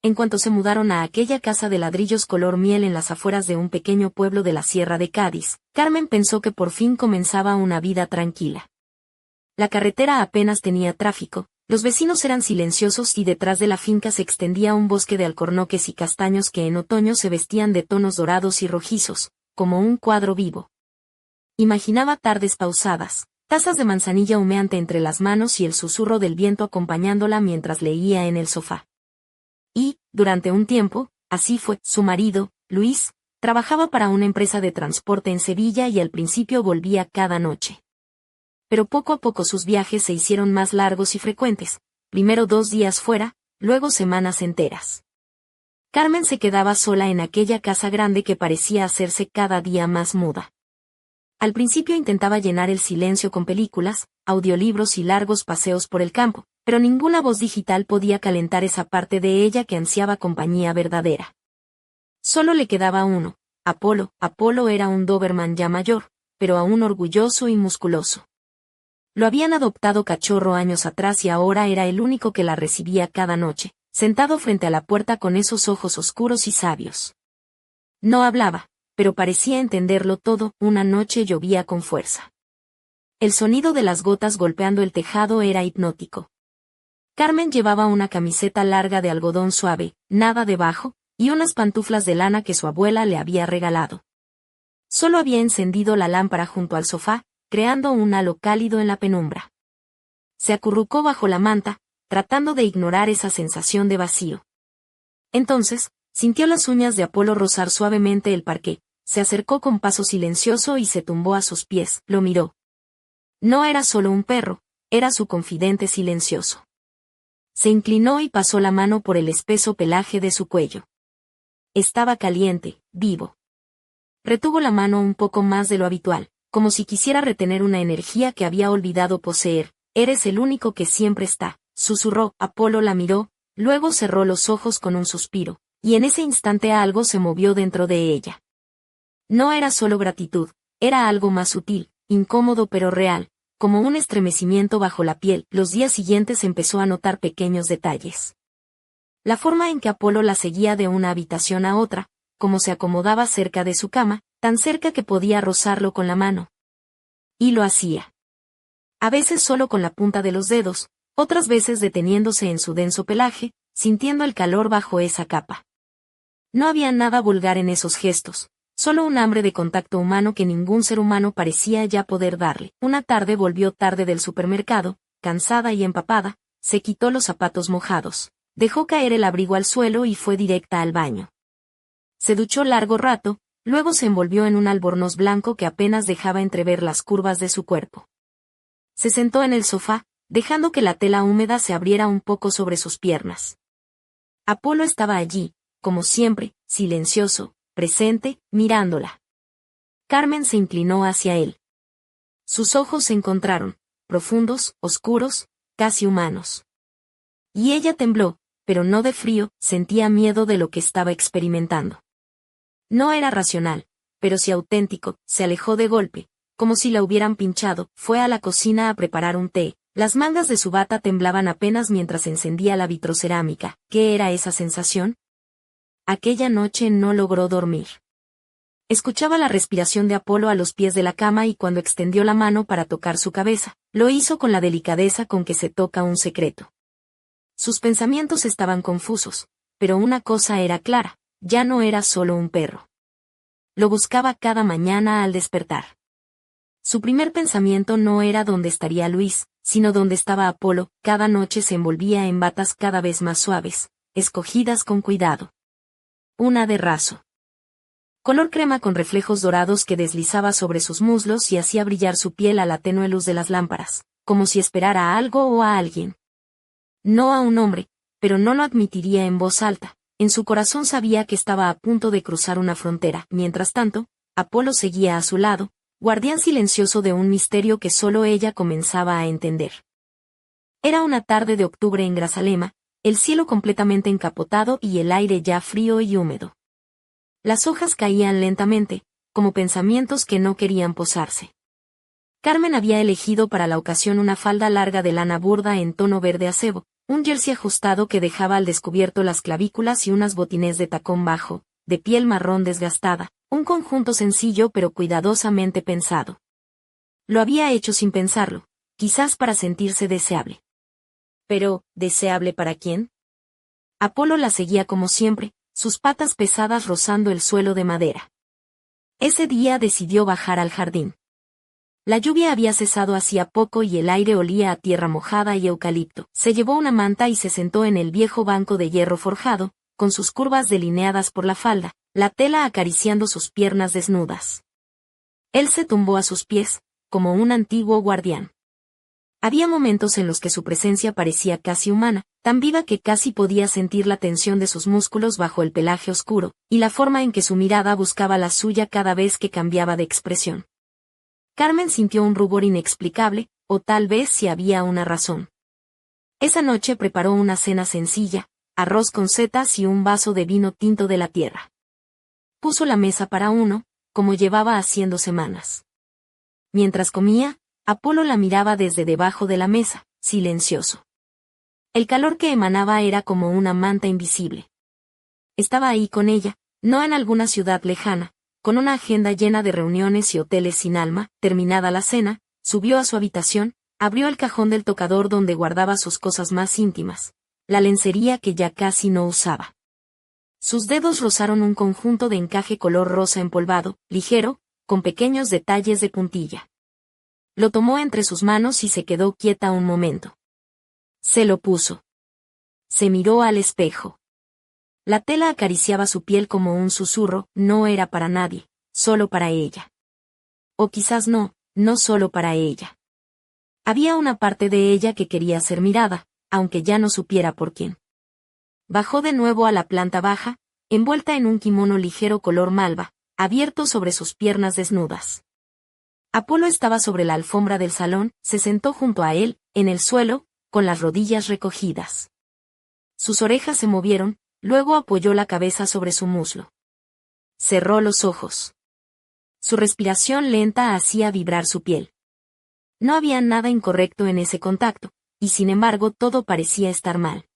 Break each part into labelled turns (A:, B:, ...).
A: En cuanto se mudaron a aquella casa de ladrillos color miel en las afueras de un pequeño pueblo de la Sierra de Cádiz, Carmen pensó que por fin comenzaba una vida tranquila. La carretera apenas tenía tráfico, los vecinos eran silenciosos y detrás de la finca se extendía un bosque de alcornoques y castaños que en otoño se vestían de tonos dorados y rojizos, como un cuadro vivo. Imaginaba tardes pausadas, tazas de manzanilla humeante entre las manos y el susurro del viento acompañándola mientras leía en el sofá. Y, durante un tiempo, así fue, su marido, Luis, trabajaba para una empresa de transporte en Sevilla y al principio volvía cada noche. Pero poco a poco sus viajes se hicieron más largos y frecuentes, primero 2 días fuera, luego semanas enteras. Carmen se quedaba sola en aquella casa grande que parecía hacerse cada día más muda. Al principio intentaba llenar el silencio con películas, audiolibros y largos paseos por el campo, pero ninguna voz digital podía calentar esa parte de ella que ansiaba compañía verdadera. Solo le quedaba uno, Apolo. Apolo era un Doberman ya mayor, pero aún orgulloso y musculoso. Lo habían adoptado cachorro años atrás y ahora era el único que la recibía cada noche, sentado frente a la puerta con esos ojos oscuros y sabios. No hablaba, pero parecía entenderlo todo. Una noche llovía con fuerza. El sonido de las gotas golpeando el tejado era hipnótico. Carmen llevaba una camiseta larga de algodón suave, nada debajo, y unas pantuflas de lana que su abuela le había regalado. Solo había encendido la lámpara junto al sofá, creando un halo cálido en la penumbra. Se acurrucó bajo la manta, tratando de ignorar esa sensación de vacío. Entonces, sintió las uñas de Apolo rozar suavemente el parqué, se acercó con paso silencioso y se tumbó a sus pies, lo miró. No era solo un perro, era su confidente silencioso. Se inclinó y pasó la mano por el espeso pelaje de su cuello. Estaba caliente, vivo. Retuvo la mano un poco más de lo habitual, como si quisiera retener una energía que había olvidado poseer. Eres el único que siempre está, susurró. Apolo la miró, luego cerró los ojos con un suspiro, y en ese instante algo se movió dentro de ella. No era solo gratitud, era algo más sutil, incómodo pero real, como un estremecimiento bajo la piel. Los días siguientes empezó a notar pequeños detalles. La forma en que Apolo la seguía de una habitación a otra, como se acomodaba cerca de su cama, tan cerca que podía rozarlo con la mano. Y lo hacía. A veces solo con la punta de los dedos, otras veces deteniéndose en su denso pelaje, sintiendo el calor bajo esa capa. No había nada vulgar en esos gestos, solo un hambre de contacto humano que ningún ser humano parecía ya poder darle. Una tarde volvió tarde del supermercado, cansada y empapada, se quitó los zapatos mojados, dejó caer el abrigo al suelo y fue directa al baño. Se duchó largo rato, luego se envolvió en un albornoz blanco que apenas dejaba entrever las curvas de su cuerpo. Se sentó en el sofá, dejando que la tela húmeda se abriera un poco sobre sus piernas. Apolo estaba allí, como siempre, silencioso, presente, mirándola. Carmen se inclinó hacia él. Sus ojos se encontraron, profundos, oscuros, casi humanos. Y ella tembló, pero no de frío, sentía miedo de lo que estaba experimentando. No era racional, pero sí auténtico. Se alejó de golpe, como si la hubieran pinchado, fue a la cocina a preparar un té. Las mangas de su bata temblaban apenas mientras encendía la vitrocerámica. ¿Qué era esa sensación? Aquella noche no logró dormir. Escuchaba la respiración de Apolo a los pies de la cama y cuando extendió la mano para tocar su cabeza, lo hizo con la delicadeza con que se toca un secreto. Sus pensamientos estaban confusos, pero una cosa era clara, ya no era solo un perro. Lo buscaba cada mañana al despertar. Su primer pensamiento no era dónde estaría Luis, sino dónde estaba Apolo. Cada noche se envolvía en batas cada vez más suaves, escogidas con cuidado. Una de raso color crema con reflejos dorados que deslizaba sobre sus muslos y hacía brillar su piel a la tenue luz de las lámparas, como si esperara a algo o a alguien. No a un hombre, pero no lo admitiría en voz alta. En su corazón sabía que estaba a punto de cruzar una frontera. Mientras tanto, Apolo seguía a su lado, guardián silencioso de un misterio que solo ella comenzaba a entender. Era una tarde de octubre en Grazalema, el cielo completamente encapotado y el aire ya frío y húmedo. Las hojas caían lentamente, como pensamientos que no querían posarse. Carmen había elegido para la ocasión una falda larga de lana burda en tono verde acebo, Un jersey ajustado que dejaba al descubierto las clavículas y unas botines de tacón bajo, de piel marrón desgastada, un conjunto sencillo pero cuidadosamente pensado. Lo había hecho sin pensarlo, quizás para sentirse deseable. Pero, ¿deseable para quién? Apolo la seguía como siempre, sus patas pesadas rozando el suelo de madera. Ese día decidió bajar al jardín. La lluvia había cesado hacía poco y el aire olía a tierra mojada y eucalipto. Se llevó una manta y se sentó en el viejo banco de hierro forjado, con sus curvas delineadas por la falda, la tela acariciando sus piernas desnudas. Él se tumbó a sus pies, como un antiguo guardián. Había momentos en los que su presencia parecía casi humana, tan viva que casi podía sentir la tensión de sus músculos bajo el pelaje oscuro, y la forma en que su mirada buscaba la suya cada vez que cambiaba de expresión. Carmen sintió un rubor inexplicable, o tal vez si había una razón. Esa noche preparó una cena sencilla, arroz con setas y un vaso de vino tinto de la tierra. Puso la mesa para uno, como llevaba haciendo semanas. Mientras comía, Apolo la miraba desde debajo de la mesa, silencioso. El calor que emanaba era como una manta invisible. Estaba ahí con ella, no en alguna ciudad lejana, con una agenda llena de reuniones y hoteles sin alma. Terminada la cena, subió a su habitación, abrió el cajón del tocador donde guardaba sus cosas más íntimas, la lencería que ya casi no usaba. Sus dedos rozaron un conjunto de encaje color rosa empolvado, ligero, con pequeños detalles de puntilla. Lo tomó entre sus manos y se quedó quieta un momento. Se lo puso. Se miró al espejo. La tela acariciaba su piel como un susurro, no era para nadie, solo para ella. O quizás no, no solo para ella. Había una parte de ella que quería ser mirada, aunque ya no supiera por quién. Bajó de nuevo a la planta baja, envuelta en un kimono ligero color malva, abierto sobre sus piernas desnudas. Apolo estaba sobre la alfombra del salón, se sentó junto a él, en el suelo, con las rodillas recogidas. Sus orejas se movieron, luego apoyó la cabeza sobre su muslo. Cerró los ojos. Su respiración lenta hacía vibrar su piel. No había nada incorrecto en ese contacto, y sin embargo todo parecía estar mal.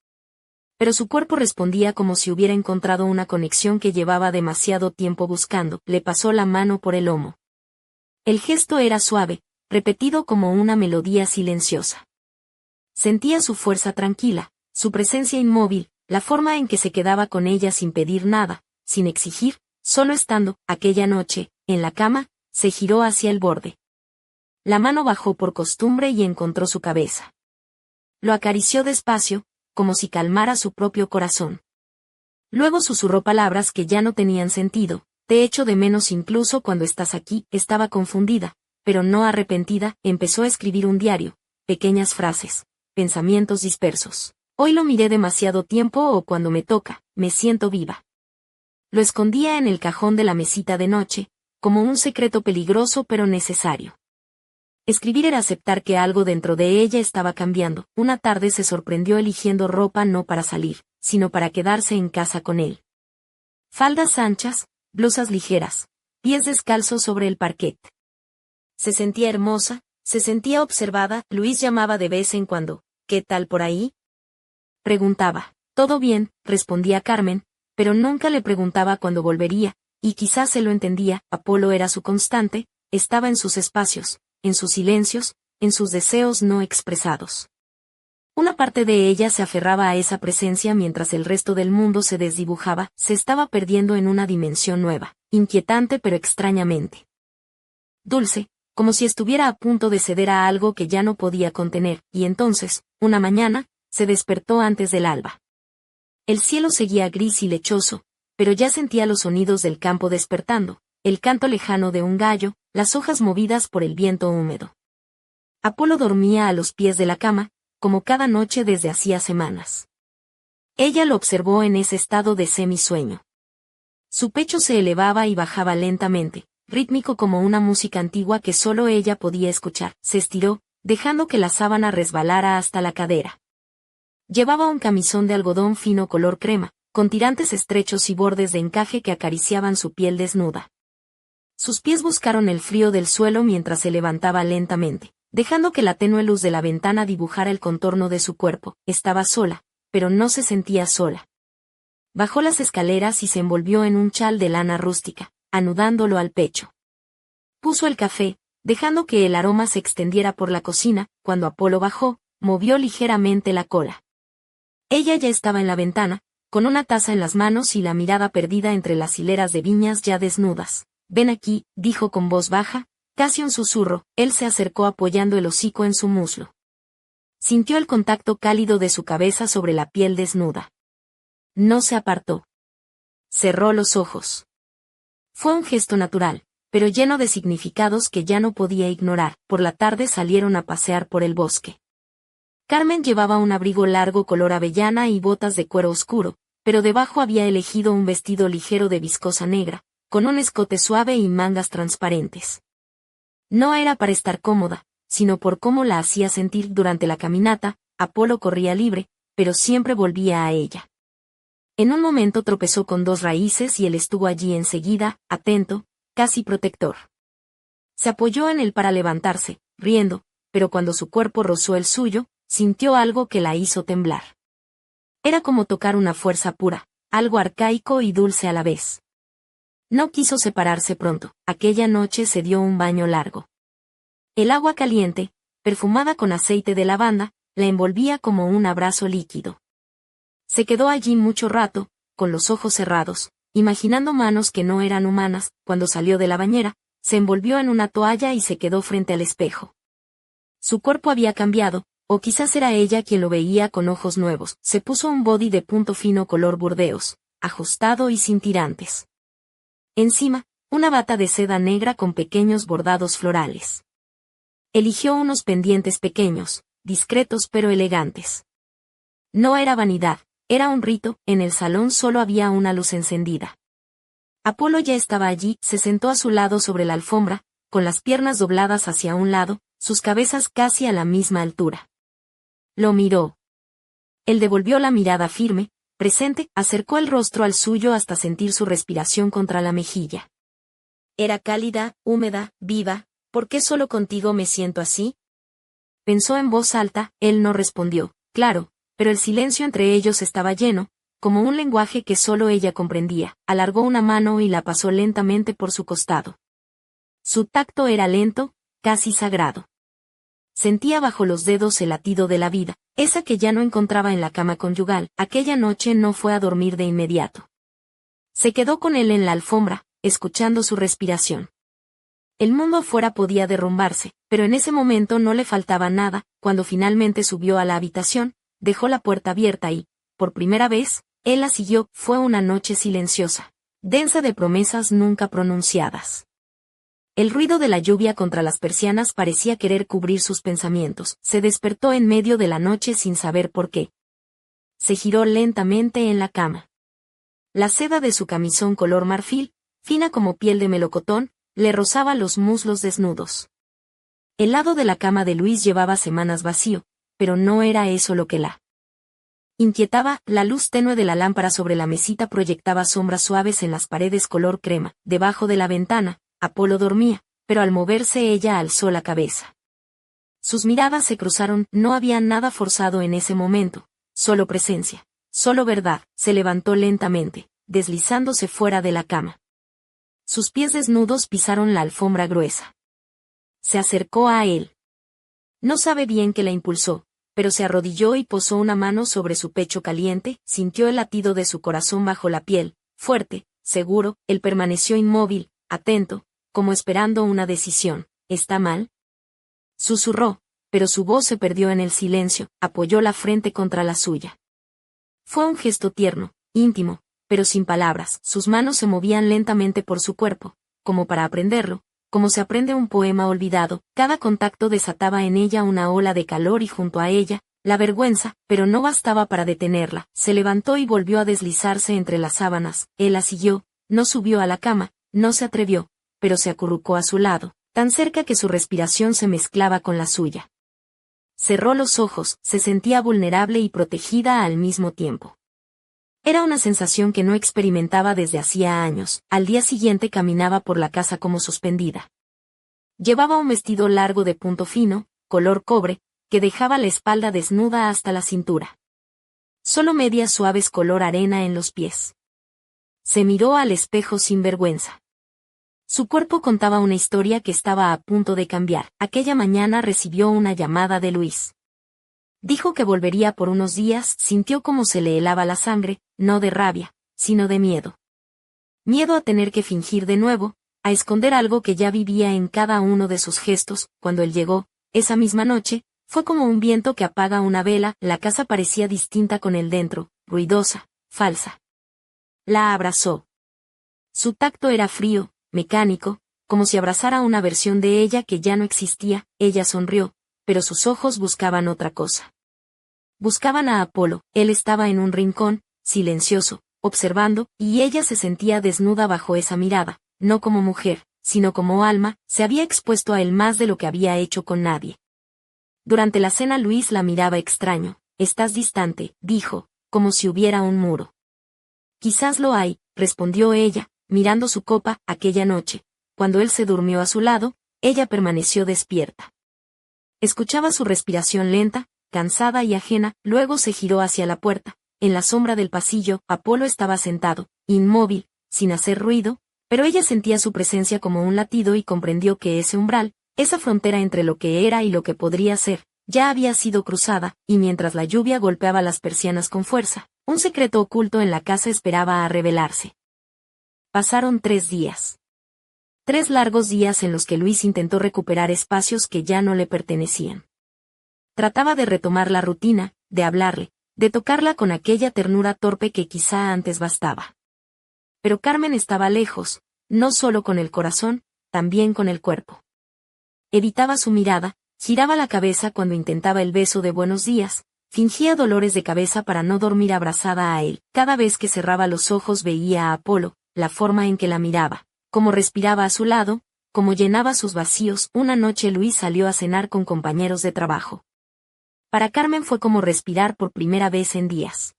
A: Pero su cuerpo respondía como si hubiera encontrado una conexión que llevaba demasiado tiempo buscando. Le pasó la mano por el lomo. El gesto era suave, repetido como una melodía silenciosa. Sentía su fuerza tranquila, su presencia inmóvil, la forma en que se quedaba con ella sin pedir nada, sin exigir, solo estando. Aquella noche, en la cama, se giró hacia el borde. La mano bajó por costumbre y encontró su cabeza. Lo acarició despacio, como si calmara su propio corazón. Luego susurró palabras que ya no tenían sentido. Te echo de menos incluso cuando estás aquí. Estaba confundida, pero no arrepentida. Empezó a escribir un diario, pequeñas frases, pensamientos dispersos. Hoy lo miré demasiado tiempo o cuando me toca, me siento viva. Lo escondía en el cajón de la mesita de noche, como un secreto peligroso pero necesario. Escribir era aceptar que algo dentro de ella estaba cambiando. Una tarde se sorprendió eligiendo ropa no para salir, sino para quedarse en casa con él. Faldas anchas, blusas ligeras, pies descalzos sobre el parquet. Se sentía hermosa, se sentía observada. Luis llamaba de vez en cuando. ¿Qué tal por ahí?, preguntaba. Todo bien, respondía Carmen, pero nunca le preguntaba cuándo volvería, y quizás se lo entendía. Apolo era su constante, estaba en sus espacios, en sus silencios, en sus deseos no expresados. Una parte de ella se aferraba a esa presencia mientras el resto del mundo se desdibujaba. Se estaba perdiendo en una dimensión nueva, inquietante pero extrañamente dulce, como si estuviera a punto de ceder a algo que ya no podía contener. Y entonces, una mañana, se despertó antes del alba. El cielo seguía gris y lechoso, pero ya sentía los sonidos del campo despertando, el canto lejano de un gallo, las hojas movidas por el viento húmedo. Apolo dormía a los pies de la cama, como cada noche desde hacía semanas. Ella lo observó en ese estado de semisueño. Su pecho se elevaba y bajaba lentamente, rítmico como una música antigua que solo ella podía escuchar. Se estiró, dejando que la sábana resbalara hasta la cadera. Llevaba un camisón de algodón fino color crema, con tirantes estrechos y bordes de encaje que acariciaban su piel desnuda. Sus pies buscaron el frío del suelo mientras se levantaba lentamente. dejando que la tenue luz de la ventana dibujara el contorno de su cuerpo. Estaba sola, pero no se sentía sola. Bajó las escaleras y se envolvió en un chal de lana rústica, anudándolo al pecho. Puso el café, dejando que el aroma se extendiera por la cocina. Cuando Apolo bajó, movió ligeramente la cola. Ella ya estaba en la ventana, con una taza en las manos y la mirada perdida entre las hileras de viñas ya desnudas. «Ven aquí», dijo con voz baja, casi un susurro. Él se acercó apoyando el hocico en su muslo. Sintió el contacto cálido de su cabeza sobre la piel desnuda. No se apartó. Cerró los ojos. Fue un gesto natural, pero lleno de significados que ya no podía ignorar. Por la tarde salieron a pasear por el bosque. Carmen llevaba un abrigo largo color avellana y botas de cuero oscuro, pero debajo había elegido un vestido ligero de viscosa negra, con un escote suave y mangas transparentes. No era para estar cómoda, sino por cómo la hacía sentir durante la caminata. Apolo corría libre, pero siempre volvía a ella. En un momento tropezó con dos raíces y él estuvo allí enseguida, atento, casi protector. Se apoyó en él para levantarse, riendo, pero cuando su cuerpo rozó el suyo, sintió algo que la hizo temblar. Era como tocar una fuerza pura, algo arcaico y dulce a la vez. No quiso separarse pronto. Aquella noche se dio un baño largo. El agua caliente, perfumada con aceite de lavanda, la envolvía como un abrazo líquido. Se quedó allí mucho rato, con los ojos cerrados, imaginando manos que no eran humanas. Cuando salió de la bañera, se envolvió en una toalla y se quedó frente al espejo. Su cuerpo había cambiado, o quizás era ella quien lo veía con ojos nuevos. Se puso un body de punto fino color burdeos, ajustado y sin tirantes. Encima, una bata de seda negra con pequeños bordados florales. Eligió unos pendientes pequeños, discretos pero elegantes. No era vanidad, era un rito. En el salón solo había una luz encendida. Apolo ya estaba allí, se sentó a su lado sobre la alfombra, con las piernas dobladas hacia un lado, sus cabezas casi a la misma altura. Lo miró. Él devolvió la mirada firme, presente, acercó el rostro al suyo hasta sentir su respiración contra la mejilla. Era cálida, húmeda, viva. ¿Por qué solo contigo me siento así? Pensó en voz alta. Él no respondió, claro, pero el silencio entre ellos estaba lleno, como un lenguaje que solo ella comprendía. Alargó una mano y la pasó lentamente por su costado. Su tacto era lento, casi sagrado. Sentía bajo los dedos el latido de la vida, esa que ya no encontraba en la cama conyugal. Aquella noche no fue a dormir de inmediato. Se quedó con él en la alfombra, escuchando su respiración. El mundo afuera podía derrumbarse, pero en ese momento no le faltaba nada. Cuando finalmente subió a la habitación, dejó la puerta abierta y, por primera vez, él la siguió. Fue una noche silenciosa, densa de promesas nunca pronunciadas. El ruido de la lluvia contra las persianas parecía querer cubrir sus pensamientos. Se despertó en medio de la noche sin saber por qué. Se giró lentamente en la cama. La seda de su camisón color marfil, fina como piel de melocotón, le rozaba los muslos desnudos. El lado de la cama de Luis llevaba semanas vacío, pero no era eso lo que la inquietaba. La luz tenue de la lámpara sobre la mesita proyectaba sombras suaves en las paredes color crema. Debajo de la ventana, Apolo dormía, pero al moverse ella alzó la cabeza. Sus miradas se cruzaron. No había nada forzado en ese momento, solo presencia, solo verdad. Se levantó lentamente, deslizándose fuera de la cama. Sus pies desnudos pisaron la alfombra gruesa. Se acercó a él. No sabe bien qué la impulsó, pero se arrodilló y posó una mano sobre su pecho caliente. Sintió el latido de su corazón bajo la piel, fuerte, seguro. Él permaneció inmóvil, atento, como esperando una decisión. ¿Está mal?, susurró, pero su voz se perdió en el silencio. Apoyó la frente contra la suya. Fue un gesto tierno, íntimo, pero sin palabras. Sus manos se movían lentamente por su cuerpo, como para aprenderlo, como se aprende un poema olvidado. Cada contacto desataba en ella una ola de calor y junto a ella, la vergüenza, pero no bastaba para detenerla. Se levantó y volvió a deslizarse entre las sábanas. Él la siguió, no subió a la cama, no se atrevió, pero se acurrucó a su lado, tan cerca que su respiración se mezclaba con la suya. Cerró los ojos, se sentía vulnerable y protegida al mismo tiempo. Era una sensación que no experimentaba desde hacía años. Al día siguiente caminaba por la casa como suspendida. Llevaba un vestido largo de punto fino, color cobre, que dejaba la espalda desnuda hasta la cintura. Solo medias suaves color arena en los pies. Se miró al espejo sin vergüenza. Su cuerpo contaba una historia que estaba a punto de cambiar. Aquella mañana recibió una llamada de Luis. Dijo que volvería por unos días, sintió como se le helaba la sangre, no de rabia, sino de miedo. Miedo a tener que fingir de nuevo, a esconder algo que ya vivía en cada uno de sus gestos. Cuando él llegó, esa misma noche, fue como un viento que apaga una vela. La casa parecía distinta con él dentro, ruidosa, falsa. La abrazó. Su tacto era frío, mecánico, como si abrazara una versión de ella que ya no existía. Ella sonrió, pero sus ojos buscaban otra cosa. Buscaban a Apolo. Él estaba en un rincón, silencioso, observando, y ella se sentía desnuda bajo esa mirada, no como mujer, sino como alma. Se había expuesto a él más de lo que había hecho con nadie. Durante la cena Luis la miraba extraño. «Estás distante», dijo, como si hubiera un muro. «Quizás lo hay», respondió ella, mirando su copa. Aquella noche, cuando él se durmió a su lado, ella permaneció despierta. Escuchaba su respiración lenta, cansada y ajena. Luego se giró hacia la puerta. En la sombra del pasillo, Apolo estaba sentado, inmóvil, sin hacer ruido, pero ella sentía su presencia como un latido y comprendió que ese umbral, esa frontera entre lo que era y lo que podría ser, ya había sido cruzada, y mientras la lluvia golpeaba las persianas con fuerza, un secreto oculto en la casa esperaba a revelarse. Pasaron 3 días. 3 largos días en los que Luis intentó recuperar espacios que ya no le pertenecían. Trataba de retomar la rutina, de hablarle, de tocarla con aquella ternura torpe que quizá antes bastaba. Pero Carmen estaba lejos, no solo con el corazón, también con el cuerpo. Evitaba su mirada, giraba la cabeza cuando intentaba el beso de buenos días, fingía dolores de cabeza para no dormir abrazada a él. Cada vez que cerraba los ojos veía a Apolo, la forma en que la miraba, cómo respiraba a su lado, cómo llenaba sus vacíos. Una noche Luis salió a cenar con compañeros de trabajo. Para Carmen fue como respirar por primera vez en días.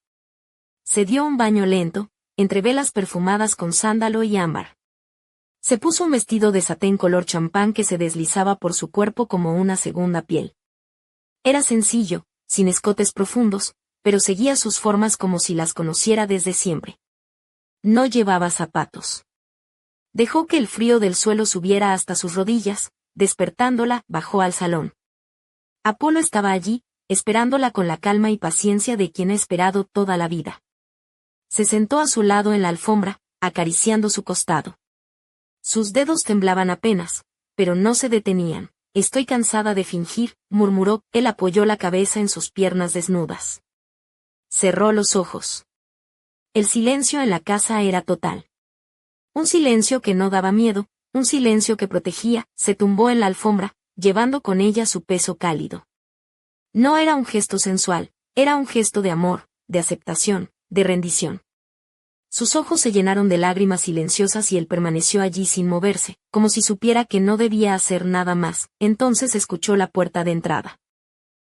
A: Se dio un baño lento, entre velas perfumadas con sándalo y ámbar. Se puso un vestido de satén color champán que se deslizaba por su cuerpo como una segunda piel. Era sencillo, sin escotes profundos, pero seguía sus formas como si las conociera desde siempre. No llevaba zapatos. Dejó que el frío del suelo subiera hasta sus rodillas. Despertándola, bajó al salón. Apolo estaba allí, esperándola con la calma y paciencia de quien ha esperado toda la vida. Se sentó a su lado en la alfombra, acariciando su costado. Sus dedos temblaban apenas, pero no se detenían. «Estoy cansada de fingir», murmuró. Él apoyó la cabeza en sus piernas desnudas. Cerró los ojos. El silencio en la casa era total. Un silencio que no daba miedo, un silencio que protegía. Se tumbó en la alfombra, llevando con ella su peso cálido. No era un gesto sensual, era un gesto de amor, de aceptación, de rendición. Sus ojos se llenaron de lágrimas silenciosas y él permaneció allí sin moverse, como si supiera que no debía hacer nada más. Entonces escuchó la puerta de entrada.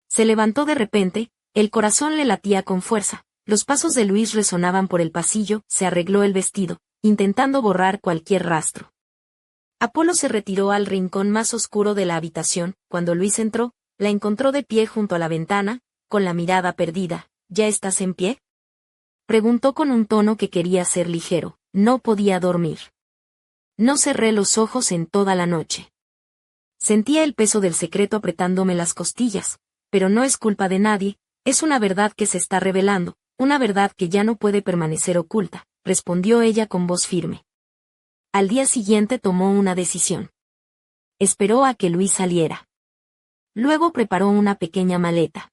A: Se levantó de repente, el corazón le latía con fuerza, los pasos de Luis resonaban por el pasillo. Se arregló el vestido, intentando borrar cualquier rastro. Apolo se retiró al rincón más oscuro de la habitación. Cuando Luis entró, la encontró de pie junto a la ventana, con la mirada perdida. «¿Ya estás en pie?», preguntó con un tono que quería ser ligero. No podía dormir. No cerré los ojos en toda la noche. Sentía el peso del secreto apretándome las costillas, pero no es culpa de nadie, es una verdad que se está revelando, una verdad que ya no puede permanecer oculta, respondió ella con voz firme. Al día siguiente tomó una decisión. Esperó a que Luis saliera. Luego preparó una pequeña maleta.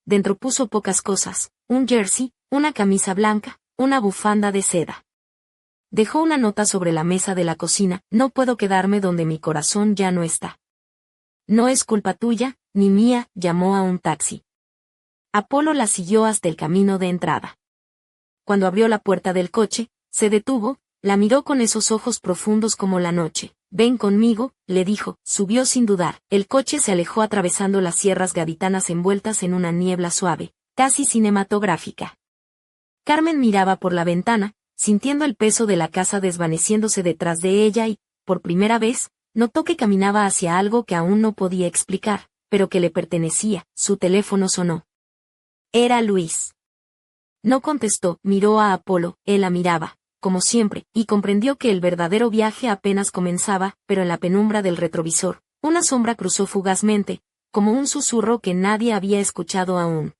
A: Dentro puso pocas cosas, un jersey, una camisa blanca, una bufanda de seda. Dejó una nota sobre la mesa de la cocina: «No puedo quedarme donde mi corazón ya no está». «No es culpa tuya, ni mía», llamó a un taxi. Apolo la siguió hasta el camino de entrada. Cuando abrió la puerta del coche, se detuvo, la miró con esos ojos profundos como la noche. «Ven conmigo», le dijo. Subió sin dudar. El coche se alejó atravesando las sierras gaditanas envueltas en una niebla suave, casi cinematográfica. Carmen miraba por la ventana, sintiendo el peso de la casa desvaneciéndose detrás de ella y, por primera vez, notó que caminaba hacia algo que aún no podía explicar, pero que le pertenecía. Su teléfono sonó. Era Luis. No contestó, miró a Apolo, él la miraba, como siempre, y comprendió que el verdadero viaje apenas comenzaba, pero en la penumbra del retrovisor, una sombra cruzó fugazmente, como un susurro que nadie había escuchado aún.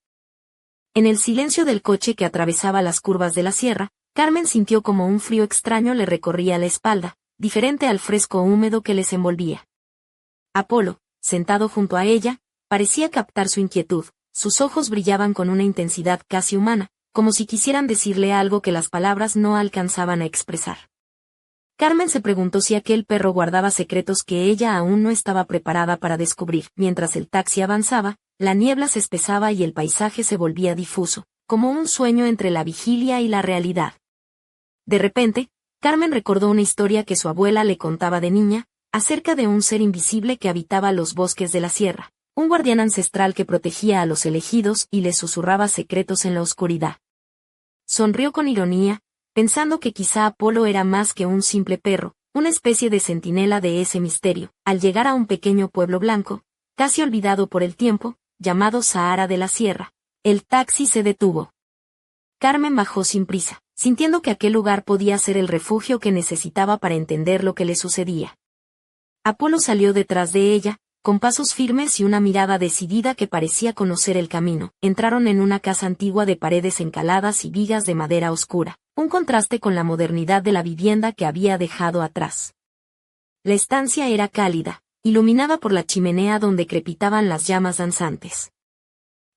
A: En el silencio del coche que atravesaba las curvas de la sierra, Carmen sintió como un frío extraño le recorría la espalda, diferente al fresco húmedo que les envolvía. Apolo, sentado junto a ella, parecía captar su inquietud, sus ojos brillaban con una intensidad casi humana, como si quisieran decirle algo que las palabras no alcanzaban a expresar. Carmen se preguntó si aquel perro guardaba secretos que ella aún no estaba preparada para descubrir. Mientras el taxi avanzaba, la niebla se espesaba y el paisaje se volvía difuso, como un sueño entre la vigilia y la realidad. De repente, Carmen recordó una historia que su abuela le contaba de niña, acerca de un ser invisible que habitaba los bosques de la sierra, un guardián ancestral que protegía a los elegidos y les susurraba secretos en la oscuridad. Sonrió con ironía, pensando que quizá Apolo era más que un simple perro, una especie de centinela de ese misterio. Al llegar a un pequeño pueblo blanco, casi olvidado por el tiempo, llamado Sahara de la Sierra, el taxi se detuvo. Carmen bajó sin prisa, sintiendo que aquel lugar podía ser el refugio que necesitaba para entender lo que le sucedía. Apolo salió detrás de ella, con pasos firmes y una mirada decidida que parecía conocer el camino. Entraron en una casa antigua de paredes encaladas y vigas de madera oscura, un contraste con la modernidad de la vivienda que había dejado atrás. La estancia era cálida, iluminada por la chimenea donde crepitaban las llamas danzantes.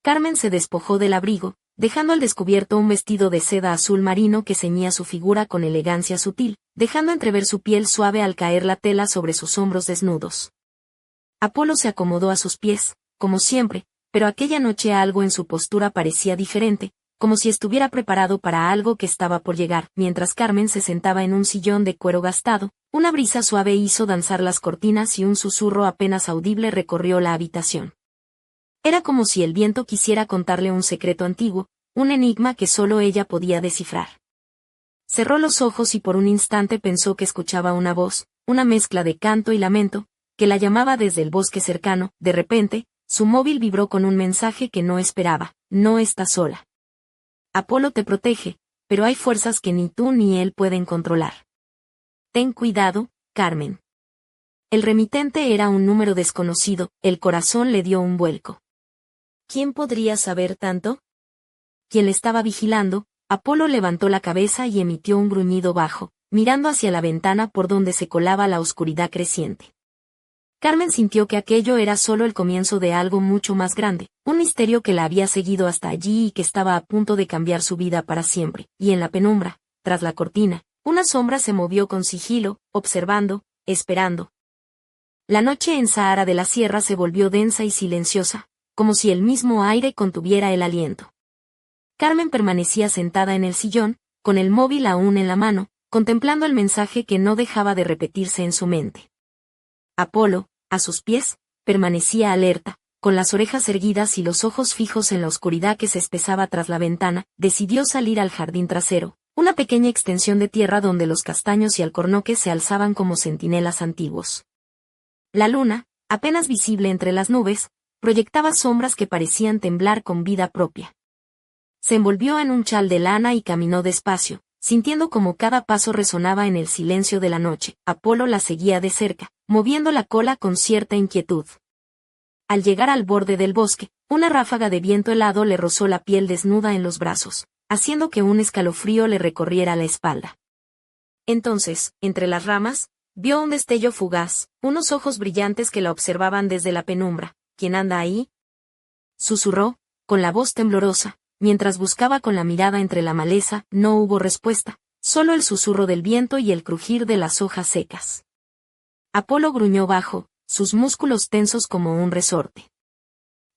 A: Carmen se despojó del abrigo, dejando al descubierto un vestido de seda azul marino que ceñía su figura con elegancia sutil, dejando entrever su piel suave al caer la tela sobre sus hombros desnudos. Apolo se acomodó a sus pies, como siempre, pero aquella noche algo en su postura parecía diferente, como si estuviera preparado para algo que estaba por llegar. Mientras Carmen se sentaba en un sillón de cuero gastado, una brisa suave hizo danzar las cortinas y un susurro apenas audible recorrió la habitación. Era como si el viento quisiera contarle un secreto antiguo, un enigma que solo ella podía descifrar. Cerró los ojos y por un instante pensó que escuchaba una voz, una mezcla de canto y lamento, que la llamaba desde el bosque cercano. De repente, su móvil vibró con un mensaje que no esperaba: no estás sola. Apolo te protege, pero hay fuerzas que ni tú ni él pueden controlar. Ten cuidado, Carmen. El remitente era un número desconocido, el corazón le dio un vuelco. ¿Quién podría saber tanto? Quien le estaba vigilando. Apolo levantó la cabeza y emitió un gruñido bajo, mirando hacia la ventana por donde se colaba la oscuridad creciente. Carmen sintió que aquello era solo el comienzo de algo mucho más grande, un misterio que la había seguido hasta allí y que estaba a punto de cambiar su vida para siempre. Y en la penumbra, tras la cortina, una sombra se movió con sigilo, observando, esperando. La noche en Sahara de la Sierra se volvió densa y silenciosa, como si el mismo aire contuviera el aliento. Carmen permanecía sentada en el sillón, con el móvil aún en la mano, contemplando el mensaje que no dejaba de repetirse en su mente. Apolo, a sus pies, permanecía alerta, con las orejas erguidas y los ojos fijos en la oscuridad que se espesaba tras la ventana. Decidió salir al jardín trasero, una pequeña extensión de tierra donde los castaños y alcornoques se alzaban como centinelas antiguos. La luna, apenas visible entre las nubes, proyectaba sombras que parecían temblar con vida propia. Se envolvió en un chal de lana y caminó despacio, sintiendo como cada paso resonaba en el silencio de la noche. Apolo la seguía de cerca, moviendo la cola con cierta inquietud. Al llegar al borde del bosque, una ráfaga de viento helado le rozó la piel desnuda en los brazos, haciendo que un escalofrío le recorriera la espalda. Entonces, entre las ramas, vio un destello fugaz, unos ojos brillantes que la observaban desde la penumbra. ¿Quién anda ahí?, susurró, con la voz temblorosa. Mientras buscaba con la mirada entre la maleza, no hubo respuesta, solo el susurro del viento y el crujir de las hojas secas. Apolo gruñó bajo, sus músculos tensos como un resorte.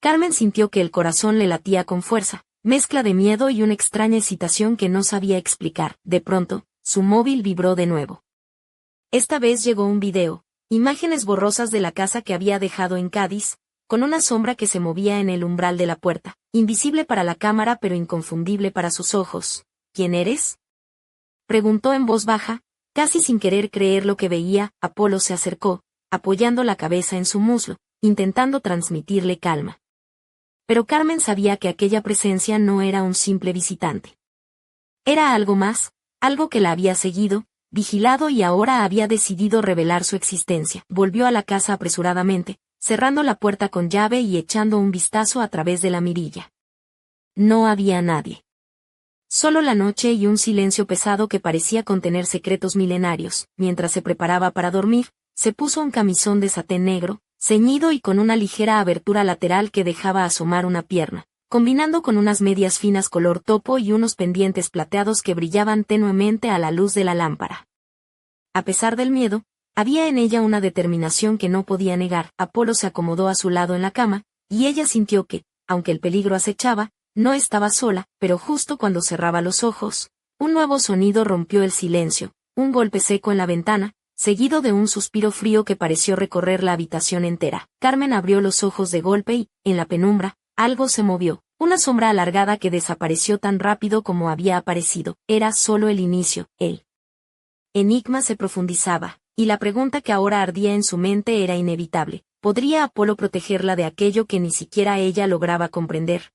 A: Carmen sintió que el corazón le latía con fuerza, mezcla de miedo y una extraña excitación que no sabía explicar. De pronto, su móvil vibró de nuevo. Esta vez llegó un video, imágenes borrosas de la casa que había dejado en Cádiz, con una sombra que se movía en el umbral de la puerta, invisible para la cámara pero inconfundible para sus ojos. ¿Quién eres?, preguntó en voz baja, casi sin querer creer lo que veía. Apolo se acercó, apoyando la cabeza en su muslo, intentando transmitirle calma. Pero Carmen sabía que aquella presencia no era un simple visitante. Era algo más, algo que la había seguido, vigilado y ahora había decidido revelar su existencia. Volvió a la casa apresuradamente, cerrando la puerta con llave y echando un vistazo a través de la mirilla. No había nadie. Solo la noche y un silencio pesado que parecía contener secretos milenarios. Mientras se preparaba para dormir, se puso un camisón de satén negro, ceñido y con una ligera abertura lateral que dejaba asomar una pierna, combinando con unas medias finas color topo y unos pendientes plateados que brillaban tenuemente a la luz de la lámpara. A pesar del miedo, había en ella una determinación que no podía negar. Apolo se acomodó a su lado en la cama, y ella sintió que, aunque el peligro acechaba, no estaba sola, pero justo cuando cerraba los ojos, un nuevo sonido rompió el silencio, un golpe seco en la ventana, seguido de un suspiro frío que pareció recorrer la habitación entera. Carmen abrió los ojos de golpe y, en la penumbra, algo se movió, una sombra alargada que desapareció tan rápido como había aparecido. Era solo el inicio. El enigma se profundizaba, y la pregunta que ahora ardía en su mente era inevitable. ¿Podría Apolo protegerla de aquello que ni siquiera ella lograba comprender?